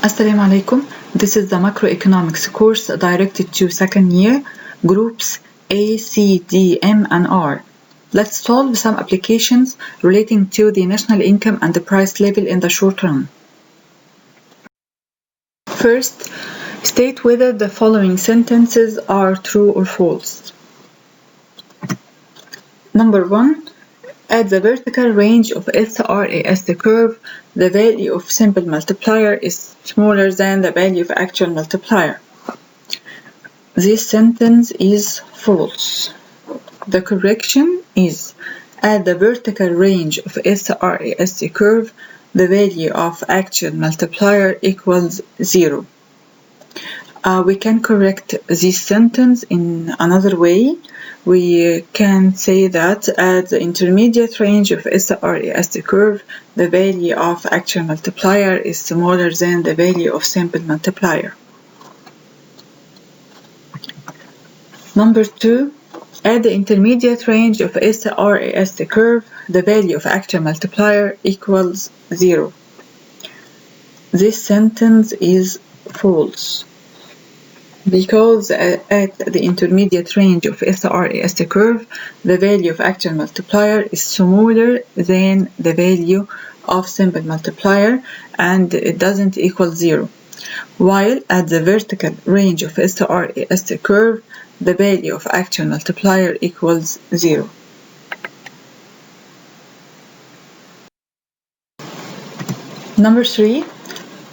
Assalamu alaikum. This is the macroeconomics course directed to second year, groups A, C, D, M, and R. Let's solve some applications relating to the national income and the price level in the short run. First, state whether the following sentences are true or false. Number 1. At the vertical range of SRAS curve, the value of simple multiplier is smaller than the value of actual multiplier. This sentence is false. The correction is at the vertical range of SRAS curve, the value of actual multiplier equals 0. We can correct this sentence in another way. We can say that at the intermediate range of SRAS curve, the value of actual multiplier is smaller than the value of simple multiplier. Number 2, at the intermediate range of SRAS curve, the value of actual multiplier equals 0. This sentence is false. Because at the intermediate range of SRAS curve, the value of actual multiplier is smaller than the value of simple multiplier and it doesn't equal 0. While at the vertical range of SRAS curve, the value of actual multiplier equals 0. Number 3.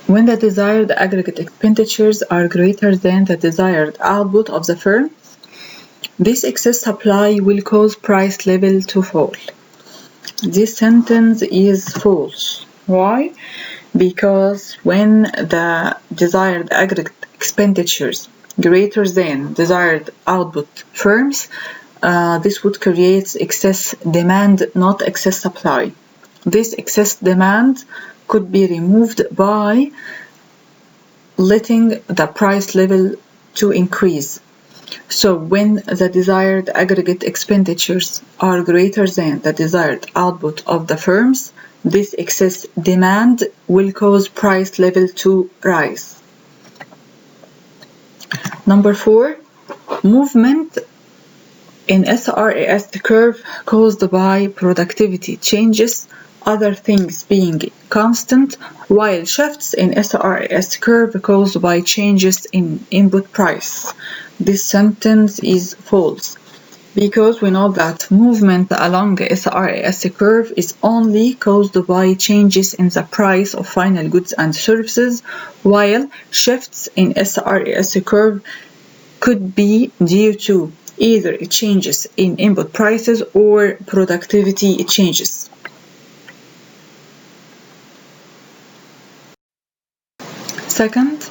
When the desired aggregate expenditures are greater than the desired output of the firm, this excess supply will cause price level to fall. This sentence is false. Why? Because when the desired aggregate expenditures greater than desired output firms, this would create excess demand, not excess supply. This excess demand could be removed by letting the price level to increase. So when the desired aggregate expenditures are greater than the desired output of the firms, this excess demand will cause price level to rise. Number 4, movement in SRAS curve caused by productivity changes, other things being constant, while shifts in SRAS curve caused by changes in input price. This sentence is false because we know that movement along the SRAS curve is only caused by changes in the price of final goods and services, while shifts in SRAS curve could be due to either changes in input prices or productivity changes. Second,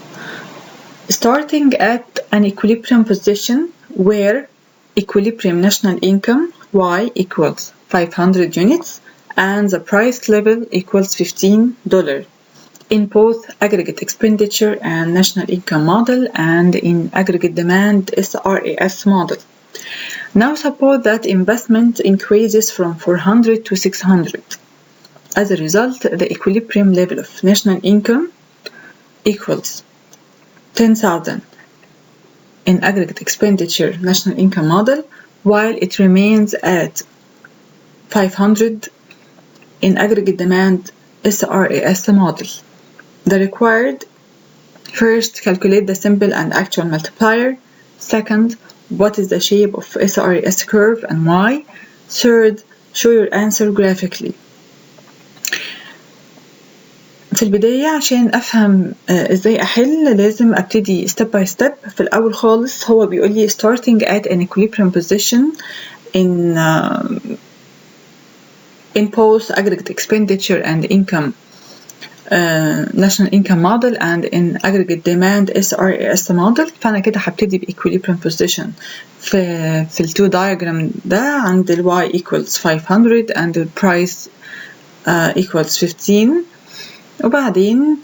starting at an equilibrium position where equilibrium national income Y equals 500 units and the price level equals $15 in both aggregate expenditure and national income model and in aggregate demand SRAS model. Now suppose that investment increases from 400 to 600. As a result, the equilibrium level of national income equals 10,000 in aggregate expenditure national income model, while it remains at 500 in aggregate demand SRAS model. The required: first, calculate the simple and actual multiplier. Second, what is the shape of SRAS curve and why. Third, show your answer graphically. في البداية عشان أفهم إزاي أحل لازم أبتدي step by step. في الأول خالص هو بيقول لي starting at an equilibrium position in both aggregate expenditure and income national income model and in aggregate demand SRAS model. فأنا كده هبتدي بequilibrium position في التو diagram ده عند ال y equals 500 and the price equals 15. وبعدين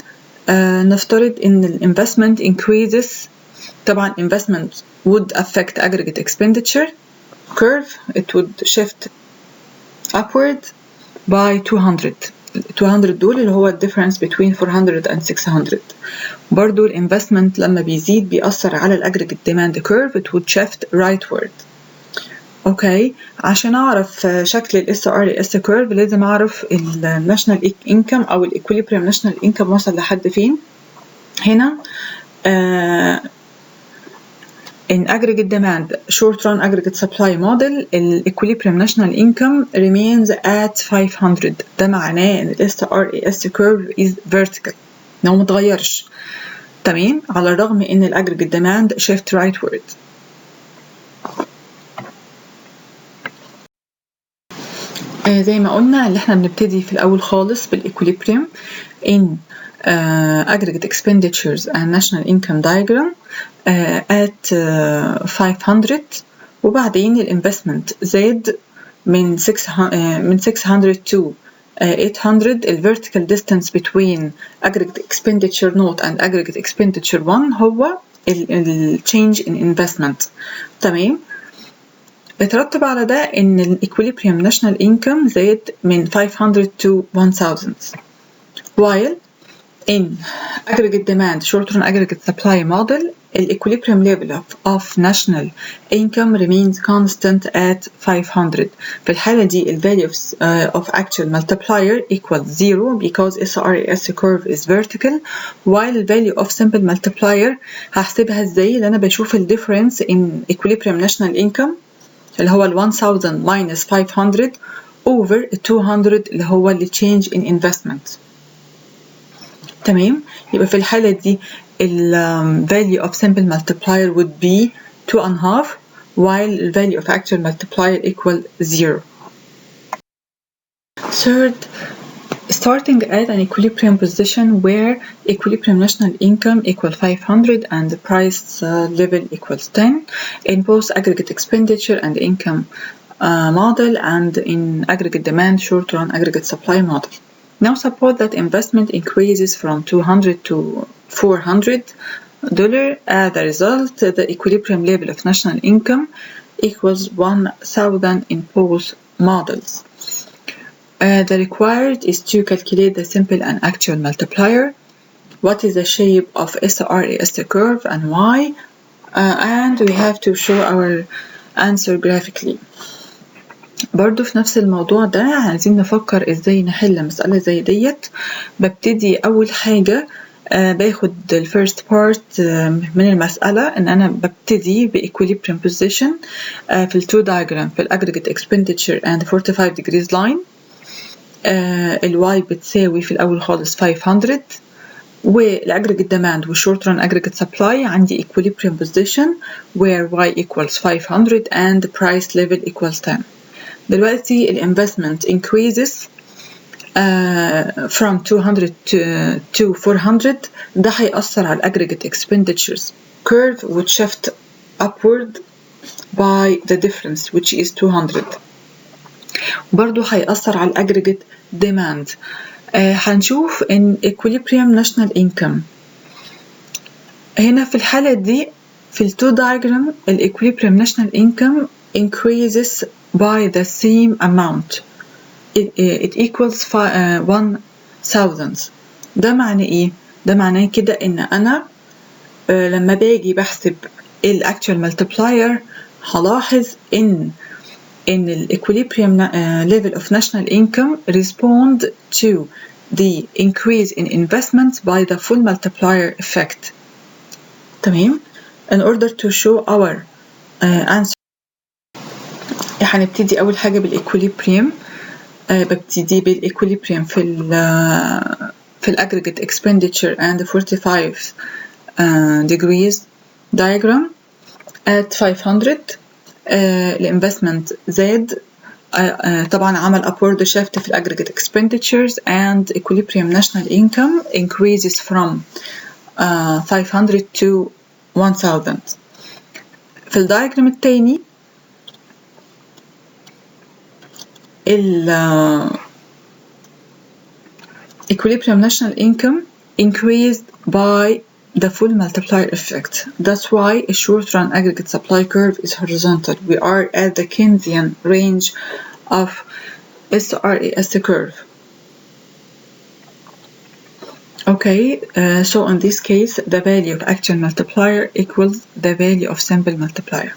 نفترض إن الانvestment increases. طبعا investment would affect aggregate expenditure curve. It would shift upward by 200 200 دول اللي هو difference between 400 and 600. برضو الانفستمنت لما بيزيد بيأثر على الاجريجيت demand curve it would shift rightward. اوكي، عشان اعرف شكل ال SRAS curve لازم اعرف ال national income او ال equilibrium national income وصل لحد فين. هنا in aggregate demand short run aggregate supply model ال equilibrium national income remains at 500. ده معناه ان ال SRAS curve is vertical، انه متغيرش. تمام، على الرغم ان ال aggregate demand shift rightward. زي ما قلنا اللي احنا بنبتدي في الاول خالص بالايكوليبريم in aggregate expenditures and national income diagram at 500 وبعدين الانفستمنت زاد من 600 to 800. ال vertical distance between aggregate expenditure note and aggregate expenditure 1 هو ال change in investment. تمام، اترتب على ده ان ال equilibrium national income زاد من 500 to 1000 while in aggregate demand short run aggregate supply model the equilibrium level of national income remains constant at 500. في الحالة دي ال value of actual multiplier equals 0 because SRAS curve is vertical while the value of simple multiplier هحسبها ازاي؟ لأن أنا بشوف ال difference in equilibrium national income اللي هو ال 1000 minus 500 over 200 اللي هو ال change in investment. تمام، يبقى في الحالة دي ال value of simple multiplier would be 2.5 while the value of actual multiplier equal 0. Third, starting at an equilibrium position where equilibrium national income equals 500 and the price level equals 10 in both aggregate expenditure and income model and in aggregate demand short run aggregate supply model. Now suppose that investment increases from 200 to $400. As a result, the equilibrium level of national income equals 1000 in both models. The required is to calculate the simple and actual multiplier. What is the shape of SRAS curve and why? And we have to show our answer graphically. برضو في نفس الموضوع ده عايزين نفكر ازاي نحل مسألة زي ديت. ببتدي أول حاجة باخد ال first part من المسألة إن أنا ببتدي ب equilibrium position في ال two diagram في ال aggregate expenditure and 45 degrees line. ال y بتساوي في الأول خالص 500 والaggregate demand والshort run aggregate supply عندي equilibrium position where y equals 500 and the price level equals 10. دلوقتي ال investment increases from 200 to 400. ده هيأثر على aggregate expenditures curve would shift upward by the difference which is 200. برضو هيأثر على aggregate demand. هنشوف in equilibrium national income هنا في الحالة دي في ال two diagram ال equilibrium national income increases by the same amount. It equals 1000. ده معناه ايه؟ ده معناه كده ان انا لما باجي بحسب ال actual multiplier هلاحظ ان ال equilibrium level of national income respond to the increase in investments by the full multiplier effect. تمام؟ In order to show our answer هنبتدي أول حاجة بالإكوليبريم. ببتدي بالإكوليبريم في الأجريجيت expenditure and 45 degrees diagram at 500. الانفستمنت زاد طبعا عمل upward shift في الأجريجيت expenditures and equilibrium national income increases from 500 to 1000. في الدايجرام التاني equilibrium national income increased by the full multiplier effect. That's why a short run aggregate supply curve is horizontal. We are at the Keynesian range of SRAS curve. Okay, so in this case, the value of actual multiplier equals the value of simple multiplier.